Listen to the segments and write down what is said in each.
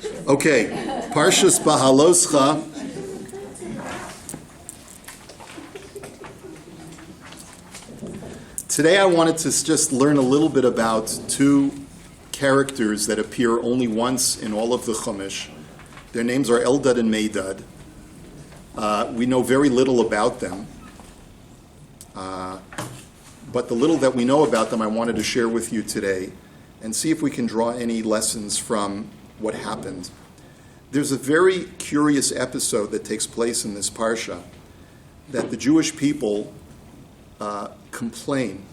Okay, Parshas Beha'alosecha. Today I wanted to just learn a little bit about two characters that appear only once in all of the Chumash. Their names are Eldad and Medad. We know very little about them. But the little that we know about them I wanted to share with you today and see if we can draw any lessons from what happened. There's a very curious episode that takes place in this parsha that the Jewish people complain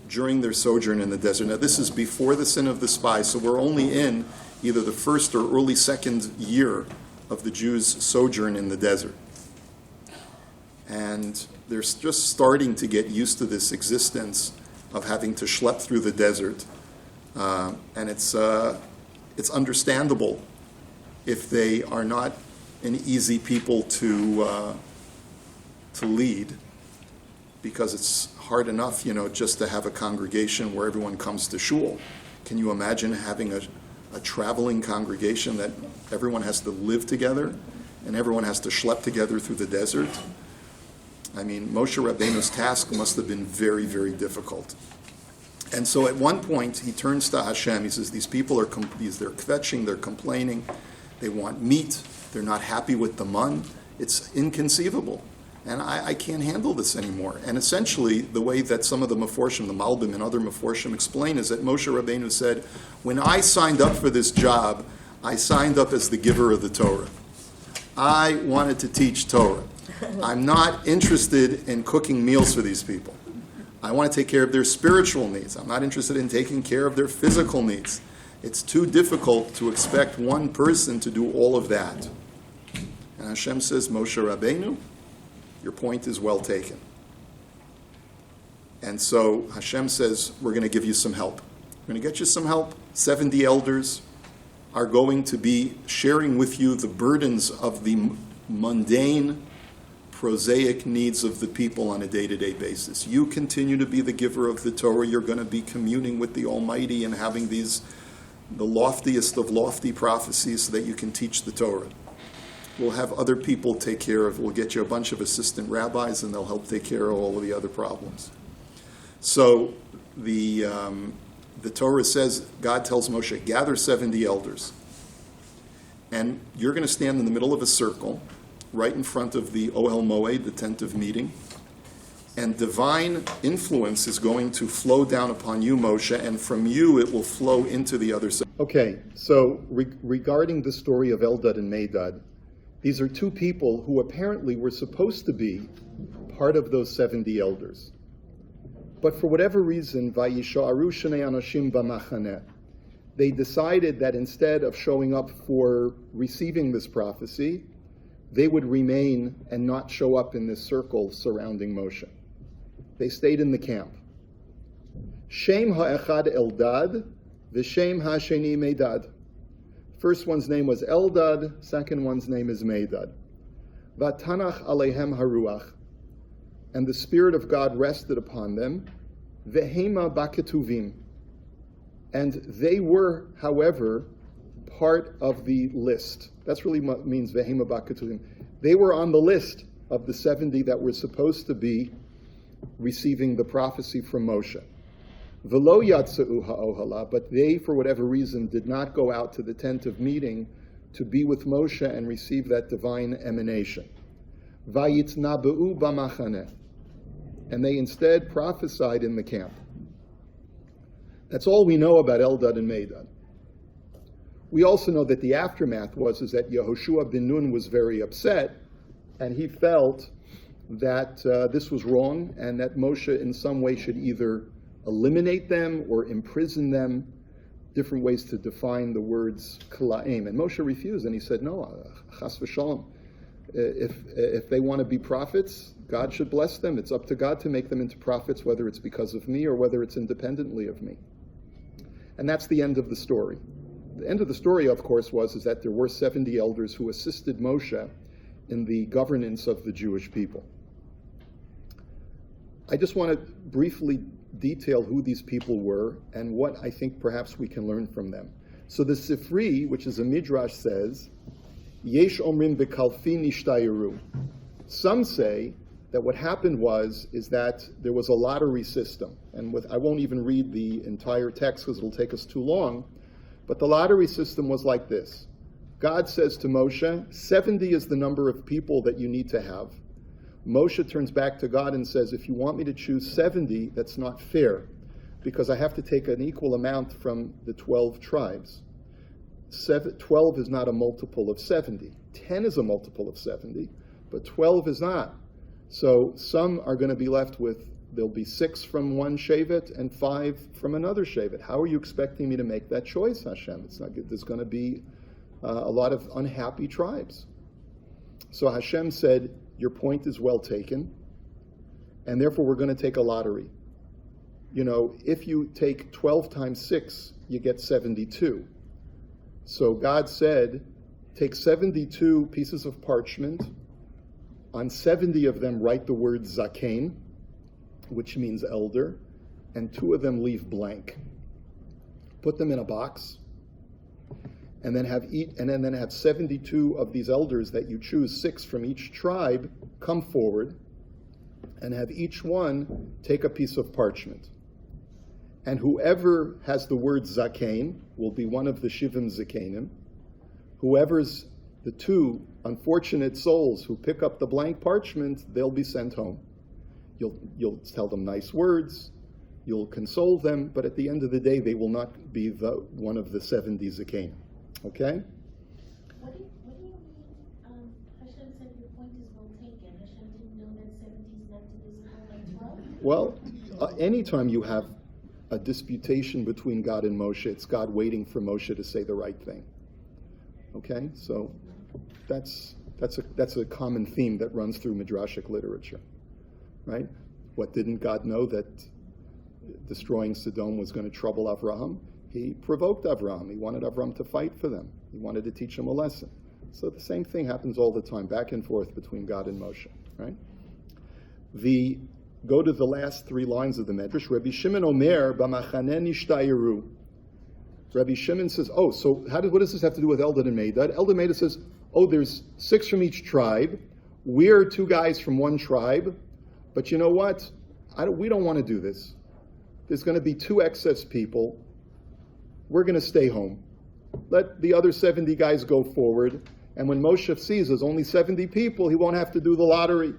during their sojourn in the desert. Now this is before the sin of the spies, so we're only in either the first or early second year of the Jews' sojourn in the desert. And they're just starting to get used to this existence of having to schlep through the desert. And it's understandable if they are not an easy people to lead, because it's hard enough, just to have a congregation where everyone comes to shul. Can you imagine having a traveling congregation that everyone has to live together and everyone has to schlep together through the desert? I mean, Moshe Rabbeinu's task must have been very, very difficult. And so at one point, he turns to Hashem. He says, these people they're kvetching, they're complaining, they want meat, they're not happy with the mun. It's inconceivable. And I can't handle this anymore. And essentially, the way that some of the Meforshim, the Malbim and other Meforshim explain is that Moshe Rabbeinu said, when I signed up for this job, I signed up as the giver of the Torah. I wanted to teach Torah. I'm not interested in cooking meals for these people. I want to take care of their spiritual needs. I'm not interested in taking care of their physical needs. It's too difficult to expect one person to do all of that. And Hashem says, Moshe Rabbeinu, your point is well taken. And so Hashem says, we're going to give you some help. We're going to get you some help. 70 elders are going to be sharing with you the burdens of the mundane, prosaic needs of the people on a day-to-day basis. You continue to be the giver of the Torah. You're going to be communing with the Almighty and having the loftiest of lofty prophecies so that you can teach the Torah. We'll have other people take care of, we'll get you a bunch of assistant rabbis and they'll help take care of all of the other problems. So the Torah says, God tells Moshe, gather 70 elders. And you're going to stand in the middle of a circle right in front of the Ohel Moed, the tent of meeting. And divine influence is going to flow down upon you, Moshe, and from you it will flow into the other side. Okay, so regarding the story of Eldad and Medad, these are two people who apparently were supposed to be part of those 70 elders. But for whatever reason, Vayisha'aru shnei anashim b'machaneh, they decided that instead of showing up for receiving this prophecy, they would remain and not show up in this circle surrounding Moshe. They stayed in the camp. Shem ha'echad Eldad, v'shem ha'sheni Medad. First one's name was Eldad, second one's name is Medad. Vatanach alehem haruach. And the Spirit of God rested upon them. Vehema baketuvim. And they were, however, part of the list. That's really what means Vehema baketuvim. They were on the list of the 70 that were supposed to be receiving the prophecy from Moshe. V'lo yatzeu ha'ohala, but they, for whatever reason, did not go out to the tent of meeting to be with Moshe and receive that divine emanation. Vayitnabeu b'machaneh, and they instead prophesied in the camp. That's all we know about Eldad and Medad. We also know that the aftermath was that Yehoshua ben Nun was very upset, and he felt that this was wrong, and that Moshe in some way should either eliminate them or imprison them, different ways to define the words kalaim. And Moshe refused, and he said, no, chas v'shalom. If they want to be prophets, God should bless them. It's up to God to make them into prophets, whether it's because of me or whether it's independently of me. And that's the end of the story. The end of the story, of course, was that there were 70 elders who assisted Moshe in the governance of the Jewish people. I just want to briefly detail who these people were and what I think perhaps we can learn from them. So the Sifri, which is a midrash, says, Yesh omrim bekalfi nishtayeru. Some say that what happened is that there was a lottery system. And I won't even read the entire text because it'll take us too long. But the lottery system was like this. God says to Moshe, 70 is the number of people that you need to have. Moshe turns back to God and says, if you want me to choose 70, that's not fair, because I have to take an equal amount from the 12 tribes. 12 is not a multiple of 70. 10 is a multiple of 70, but 12 is not. So some are going to be left with, there'll be 6 from one shevet and 5 from another shevet. How are you expecting me to make that choice, Hashem? It's not good. There's going to be a lot of unhappy tribes. So Hashem said, your point is well taken, and therefore we're going to take a lottery. You know, if you take 12 times 6, you get 72. So God said, take 72 pieces of parchment, on 70 of them write the word zaken, which means elder, and 2 of them leave blank. Put them in a box, and then have 72 of these elders that you choose, 6 from each tribe, come forward, and have each one take a piece of parchment. And whoever has the word zaken will be one of the Shivim Zakenim. Whoever's the 2 unfortunate souls who pick up the blank parchment, they'll be sent home. You'll tell them nice words, you'll console them, but at the end of the day, they will not be one of the 70 Zakenim. Okay? What do you mean, Hashem said your point is well taken? Hashem didn't know that 70 is not divisible by 12? Well, anytime you have a disputation between God and Moshe, it's God waiting for Moshe to say the right thing. Okay? So that's a common theme that runs through Midrashic literature. Right? What didn't God know, that destroying Sodom was going to trouble Avraham? He provoked Avraham. He wanted Avraham to fight for them. He wanted to teach him a lesson. So the same thing happens all the time, back and forth between God and Moshe. Right? Go to the last 3 lines of the Medrash. Rabbi Shimon Omer, b'machaneh nishtayeru. Rabbi Shimon says, so what does this have to do with Eldad and Medad? Eldad and Medad says, there's 6 from each tribe. We're 2 guys from one tribe. But you know what? We don't want to do this. There's going to be 2 excess people. We're going to stay home. Let the other 70 guys go forward. And when Moshe sees there's only 70 people, he won't have to do the lottery.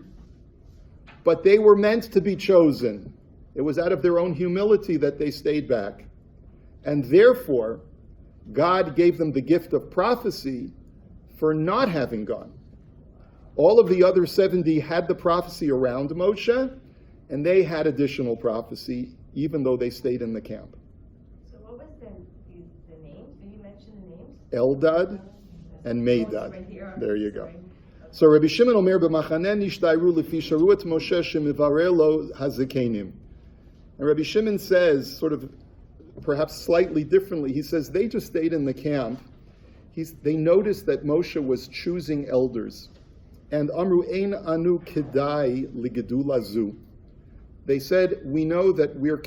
But they were meant to be chosen. It was out of their own humility that they stayed back. And therefore, God gave them the gift of prophecy for not having gone. All of the other 70 had the prophecy around Moshe, and they had additional prophecy, even though they stayed in the camp. So what was the names? Did you mention the names? Eldad and Medad. Right here. There you go. So Rabbi Shimon Omer b'machaneh nishtayru lefi sharu et Moshe shemivareh lo hazakenim. And Rabbi Shimon says, sort of perhaps slightly differently, he says they just stayed in the camp. They noticed that Moshe was choosing elders. And Amru ein anu kedai ligedula zu. They said, we know that we're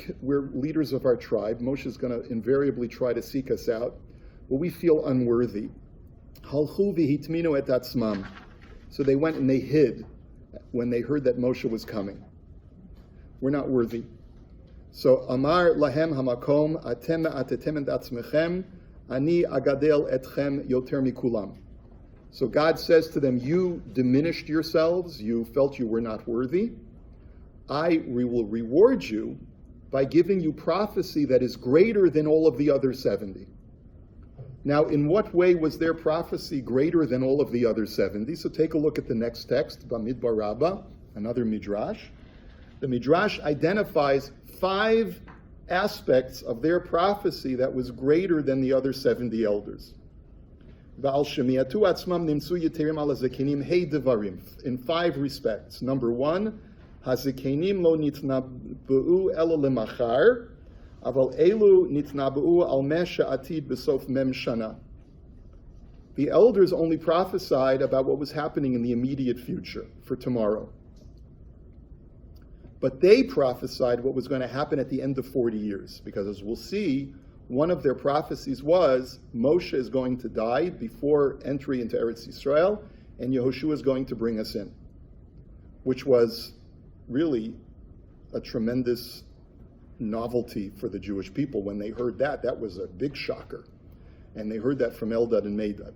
leaders of our tribe. Moshe is going to invariably try to seek us out, but we feel unworthy. Halchu v'hitminu et atzmam. So they went and they hid when they heard that Moshe was coming. We're not worthy. So Amar lahem hamakom atem atetem et atzmechem ani agadel etchem yoter mikulam. So God says to them, you diminished yourselves, you felt you were not worthy. We will reward you by giving you prophecy that is greater than all of the other 70. Now, in what way was their prophecy greater than all of the other 70? So take a look at the next text, Bamidbar Rabbah, another Midrash. The Midrash identifies 5 aspects of their prophecy that was greater than the other 70 elders. In 5 respects. Number 1, Hazakenim lo nitnabu elo lemachar, aval elu nitnabu al mesha atid besof mem shana. The elders only prophesied about what was happening in the immediate future, for tomorrow. But they prophesied what was going to happen at the end of 40 years, because as we'll see, one of their prophecies was Moshe is going to die before entry into Eretz Yisrael, and Yehoshua is going to bring us in, which was really a tremendous novelty for the Jewish people. When they heard that, that was a big shocker. And they heard that from Eldad and Medad.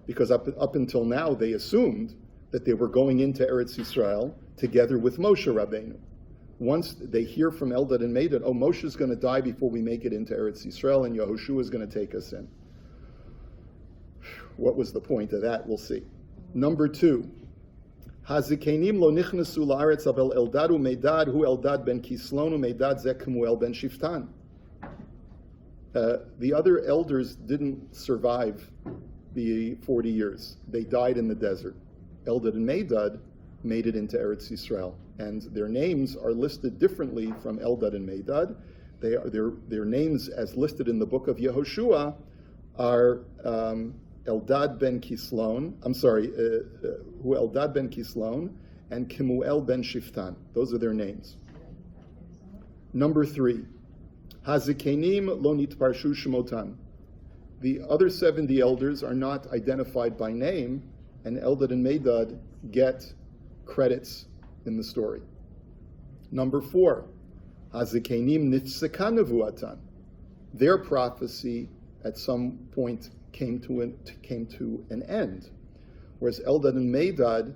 Because up until now, they assumed that they were going into Eretz Yisrael together with Moshe Rabbeinu. Once they hear from Eldad and Medad, oh, Moshe is going to die before we make it into Eretz Yisrael, and Yehoshua is going to take us in. What was the point of that? We'll see. Number 2. Hazikenim lo nichnasu la'aretz avel Eldad u'Medad hu Eldad ben Kislon u'Medad ze Kemuel ben Shiftan. The other elders didn't survive the 40 years. They died in the desert. Eldad and Medad made it into Eretz Yisrael, and their names are listed differently from Eldad and Medad. Their names, as listed in the book of Yehoshua, are Eldad ben Kislon, who Eldad ben Kislon, and Kemuel ben Shiftan. Those are their names. Number 3, Hazikenim lo nitparshu shemotan. The other 70 elders are not identified by name, and Eldad and Medad get credits in the story. Number 4, Hazikenim nifseka nevuatan. Their prophecy at some point came to an end, whereas Eldad and Medad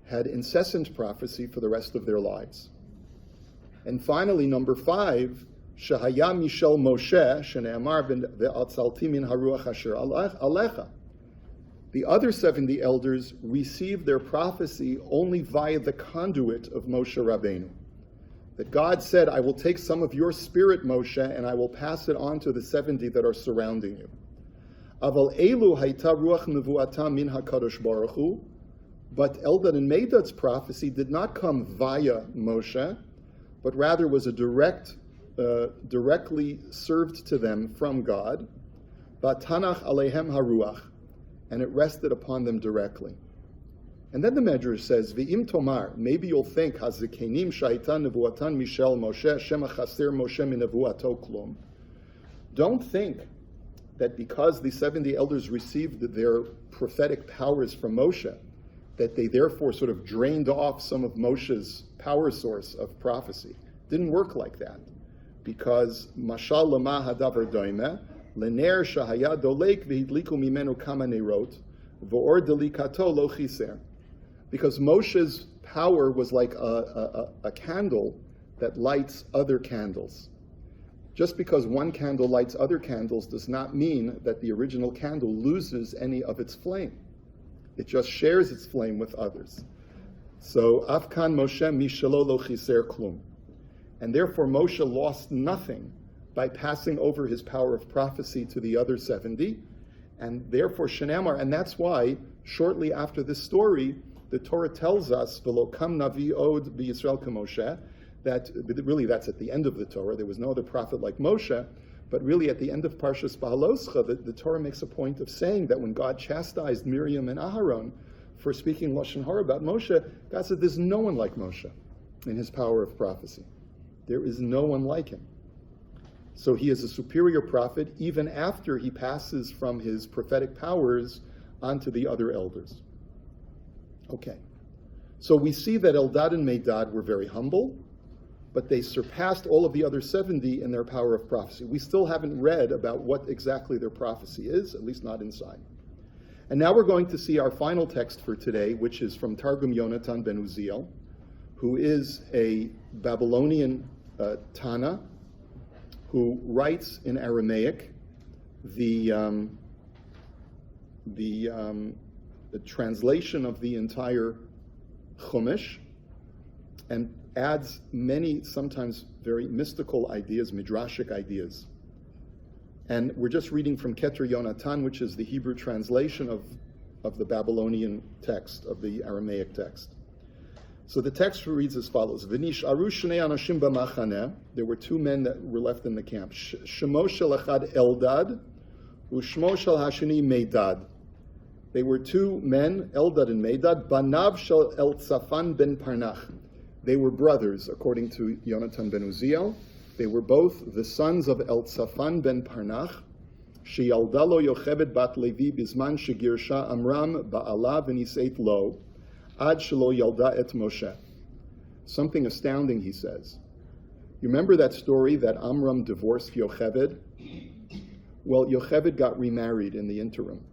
had incessant prophecy for the rest of their lives. And finally, number 5, Shahaya Mishel Moshe, Shene'amar ben ve'atzalti min haruach asher alecha. The other 70 elders received their prophecy only via the conduit of Moshe Rabbeinu. That God said, I will take some of your spirit, Moshe, and I will pass it on to the 70 that are surrounding you. Aval elu hayta ruach nevuata min hakadosh baruch hu. But Eldad and Medad's prophecy did not come via Moshe, but rather was a directly served to them from God. Vatanach alehem haruach, and it rested upon them directly. And then the Medrash says, V'im tomar, maybe you'll think, Hazikenim shaitan nevuatan mishel Moshe, shema chaser Moshe min nevuato klum. Don't think that because the 70 elders received their prophetic powers from Moshe, that they therefore sort of drained off some of Moshe's power source of prophecy. Didn't work like that. Because mashal lama hadavar doime, lener shahaya dolek v'hidliku mimenu kama nerot, v'or delikato lo chiser. Because Moshe's power was like a candle that lights other candles. Just because one candle lights other candles does not mean that the original candle loses any of its flame. It just shares its flame with others. So, Afkan Moshe mishalo lo chiser klum. And therefore Moshe lost nothing by passing over his power of prophecy to the other 70. And therefore Shenamar, and that's why shortly after this story, the Torah tells us, V'lo kam navi od b'Yisrael k'Moshe, that really that's at the end of the Torah. There was no other prophet like Moshe, but really at the end of Parshas Beha'alosecha, the Torah makes a point of saying that when God chastised Miriam and Aharon for speaking Lashon Hara about Moshe, God said there's no one like Moshe in his power of prophecy. There is no one like him. So he is a superior prophet even after he passes from his prophetic powers onto the other elders. Okay. So we see that Eldad and Medad were very humble, but they surpassed all of the other 70 in their power of prophecy. We still haven't read about what exactly their prophecy is, at least not inside. And now we're going to see our final text for today, which is from Targum Yonatan ben Uziel, who is a Babylonian Tana, who writes in Aramaic the translation of the entire Chumash, and adds many, sometimes very mystical ideas, midrashic ideas. And we're just reading from Keter Yonatan, which is the Hebrew translation of the Babylonian text, of the Aramaic text. So the text reads as follows: V'nish aru shnei anashim b'machaneh. There were 2 men that were left in the camp. Shemo shel echad Eldad, u'shmo shel hasheni Medad. They were 2 men, Eldad and Medad, banav shel Eltzafan ben Parnach. They were brothers, according to Yonatan ben Uziel. They were both the sons of Eltsafan ben Parnach, sheyalda lo Yocheved bat Levi bizman shegirsha Amram ba'ala v'niseit lo, ad shelo yalda et Moshe. Something astounding, he says. You remember that story that Amram divorced Yocheved? Well, Yocheved got remarried in the interim.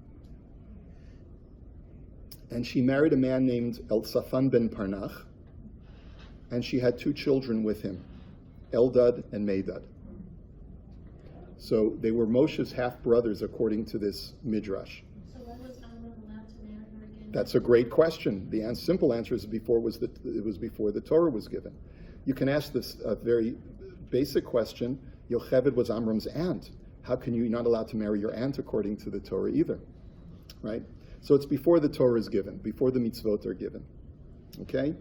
And she married a man named Eltsafan ben Parnach, and she had 2 children with him, Eldad and Medad. So they were Moshe's half-brothers, according to this midrash. So why was Amram allowed to marry her again? That's a great question. The simple answer is it was before the Torah was given. You can ask this very basic question. Yocheved was Amram's aunt. How can you not allowed to marry your aunt according to the Torah either? Right? So it's before the Torah is given, before the mitzvot are given. Okay?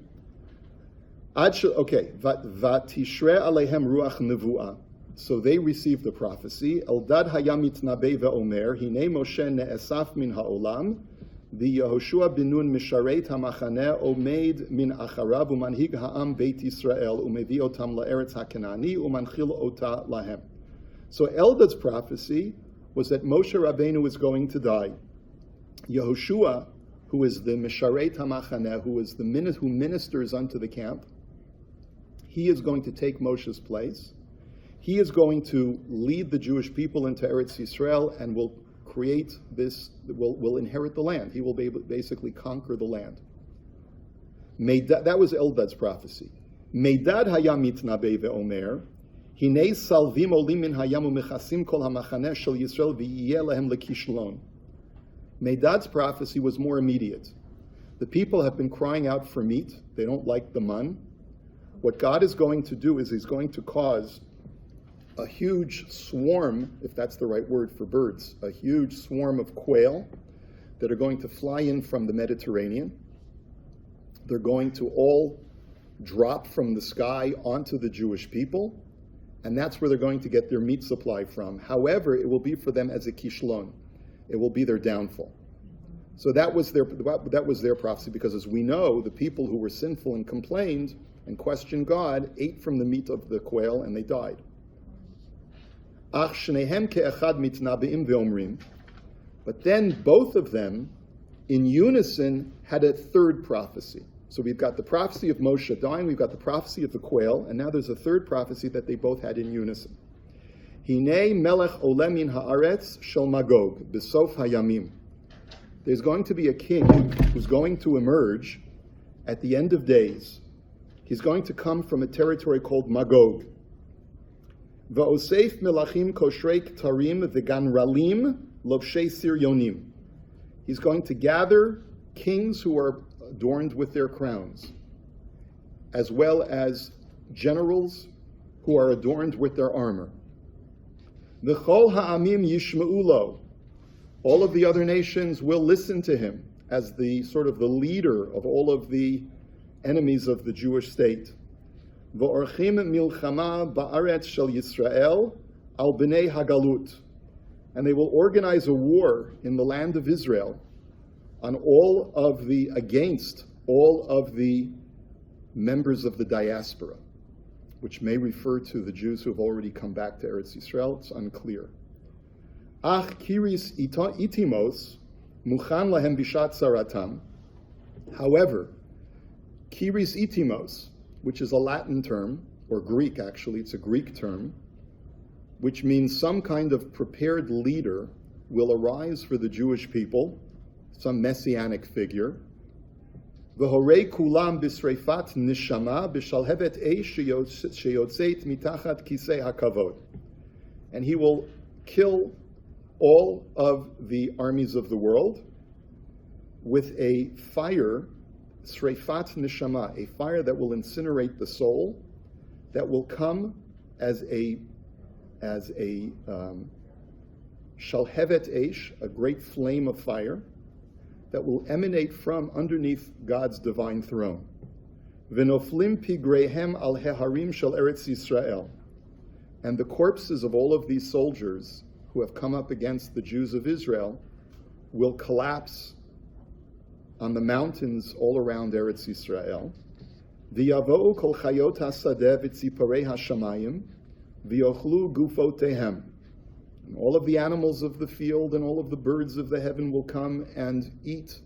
Vatishre alehem ruach nevuah. So they received the prophecy. Eldad haya mitnabe ve'omer, hine Moshe ne'esaf min ha'olam, v'Yehoshua bin Nun misharet ha'machaneh omeid min acharav umanhig ha'am beit Yisrael umevi otam la'eretz ha'kenani umanchil ota lahem. So Eldad's prophecy was that Moshe Rabbeinu was going to die. Yehoshua, who is the misharet ha'machaneh, who ministers unto the camp, he is going to take Moshe's place. He is going to lead the Jewish people into Eretz Yisrael and will create this, will inherit the land. He will basically conquer the land. That was Eldad's prophecy. Medad haya mitnabe ve'omer, hinei salvim olim min hayam u'mechasim kol ha'machaneh shel Yisrael v'yiyeh lehem lekishlon. Medad's prophecy was more immediate. The people have been crying out for meat. They don't like the man. What God is going to do is he's going to cause a huge swarm, if that's the right word for birds, a huge swarm of quail that are going to fly in from the Mediterranean. They're going to all drop from the sky onto the Jewish people, and that's where they're going to get their meat supply from. However, it will be for them as a kishlon. It will be their downfall. So that was their prophecy, because as we know, the people who were sinful and complained and questioned God ate from the meat of the quail and they died. But then both of them, in unison, had a third prophecy. So we've got the prophecy of Moshe dying, we've got the prophecy of the quail, and now there's a third prophecy that they both had in unison. Hinei melech olem min haaretz shel Magog, b'sof hayamim. There's going to be a king who's going to emerge at the end of days. He's going to come from a territory called Magog. Va'osef melachim koshrei ktarim v'ganralim lobshei siryonim. He's going to gather kings who are adorned with their crowns, as well as generals who are adorned with their armor. V'chol ha'amim yishma'u lo. All of the other nations will listen to him as the sort of the leader of all of the enemies of the Jewish state. V'orchim milchama ba'aretz shel Yisrael al b'nei hagalut. And they will organize a war in the land of Israel against all of the members of the diaspora, which may refer to the Jews who have already come back to Eretz Yisrael. It's unclear. Ach kiris itimos muchan lahem bishat saratam. However, kiris itimos, which is a Latin term, or Greek actually, it's a Greek term, which means some kind of prepared leader will arise for the Jewish people, some messianic figure. V'horei kulam b'sreifat nishama b'shalhevet eish sheyotzeit mitachat kisei hakavod. And he will kill all of the armies of the world with a fire, sreifat nishama, a fire that will incinerate the soul, that will come as a shalhevet eish, a great flame of fire, that will emanate from underneath God's divine throne. V'noflim pigreihem al heharim shel Eretz Yisrael. And the corpses of all of these soldiers who have come up against the Jews of Israel will collapse on the mountains all around Eretz Yisrael. V'yavo'u kol chayot hasadeh v'tziparei hashamayim V'yochlu gufotehem. And all of the animals of the field and all of the birds of the heaven will come and eat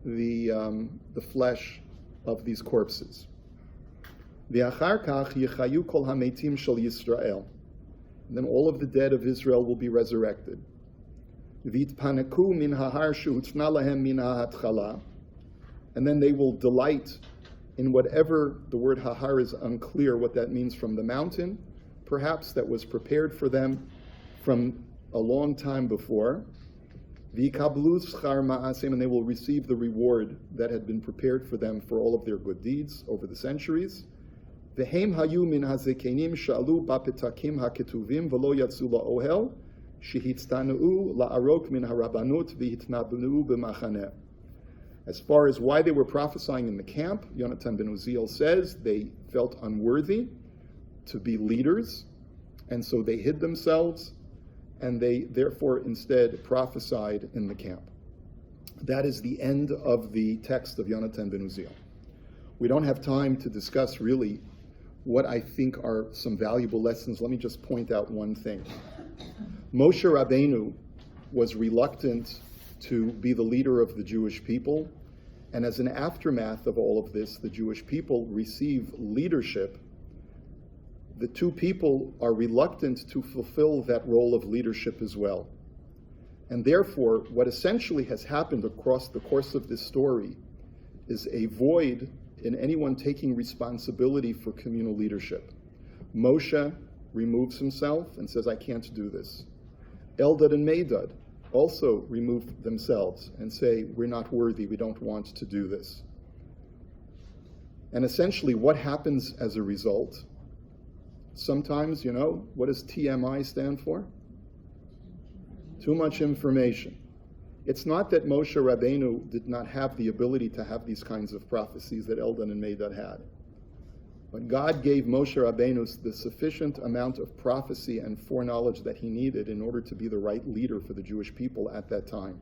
the flesh of these corpses. V'achar kach yechayu kol hametim shel Yisrael. And then all of the dead of Israel will be resurrected. V'itpaneku min hahar shehutzna lahem min ha'atchala. And then they will delight in whatever, the word hahar is unclear what that means, from the mountain, perhaps, that was prepared for them from a long time before. V'ikablu schar ma'asim, and they will receive the reward that had been prepared for them for all of their good deeds over the centuries. V'hem hayu min hazekenim shalu ba'petakim ha'ketuvim v'lo yatzu la'ohel shehitztanu'u la'arok min harabanut v'hitnabnu b'machaneh. As far as why they were prophesying in the camp, Yonatan ben Uziel says they felt unworthy to be leaders, and so they hid themselves, and they therefore instead prophesied in the camp. That is the end of the text of Yonatan ben Uziel. We don't have time to discuss really what I think are some valuable lessons. Let me just point out one thing. Moshe Rabbeinu was reluctant to be the leader of the Jewish people, and as an aftermath of all of this, the Jewish people receive leadership. The two people are reluctant to fulfill that role of leadership as well. And therefore, what essentially has happened across the course of this story is a void in anyone taking responsibility for communal leadership. Moshe removes himself and says, I can't do this. Eldad and Medad also remove themselves and say, we're not worthy, we don't want to do this. And essentially what happens as a result? Sometimes, what does TMI stand for? Too much information. It's not that Moshe Rabbeinu did not have the ability to have these kinds of prophecies that Eldad and Medad had. But God gave Moshe Rabbeinu the sufficient amount of prophecy and foreknowledge that he needed in order to be the right leader for the Jewish people at that time.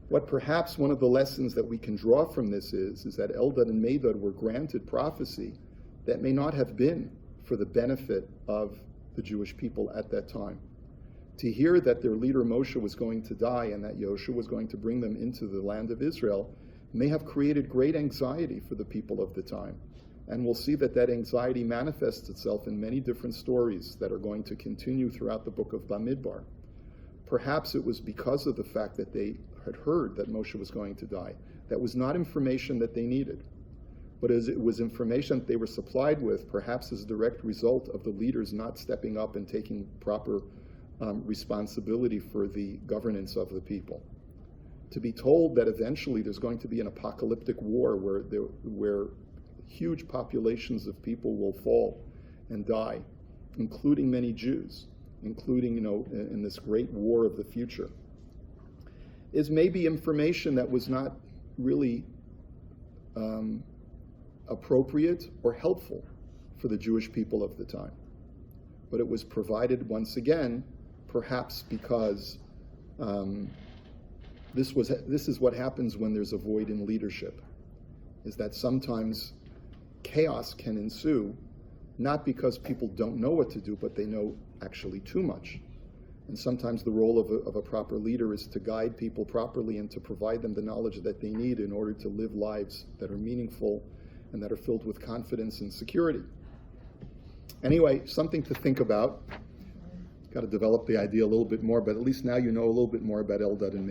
What perhaps one of the lessons that we can draw from this is that Eldad and Medad were granted prophecy that may not have been for the benefit of the Jewish people at that time. To hear that their leader Moshe was going to die and that Yoshua was going to bring them into the land of Israel may have created great anxiety for the people of the time. And we'll see that anxiety manifests itself in many different stories that are going to continue throughout the book of Bamidbar. Perhaps it was because of the fact that they had heard that Moshe was going to die. That was not information that they needed. But as it was information that they were supplied with, perhaps as a direct result of the leaders not stepping up and taking proper responsibility for the governance of the people. To be told that eventually there's going to be an apocalyptic war where huge populations of people will fall and die, including many Jews, including, in this great war of the future, is maybe information that was not really appropriate or helpful for the Jewish people of the time. But it was provided once again, perhaps because this is what happens when there's a void in leadership, is that sometimes chaos can ensue, not because people don't know what to do, but they know actually too much. And sometimes the role of a proper leader is to guide people properly and to provide them the knowledge that they need in order to live lives that are meaningful and that are filled with confidence and security. Anyway, something to think about. Got to develop the idea a little bit more, but at least now you know a little bit more about Eldad and Medad.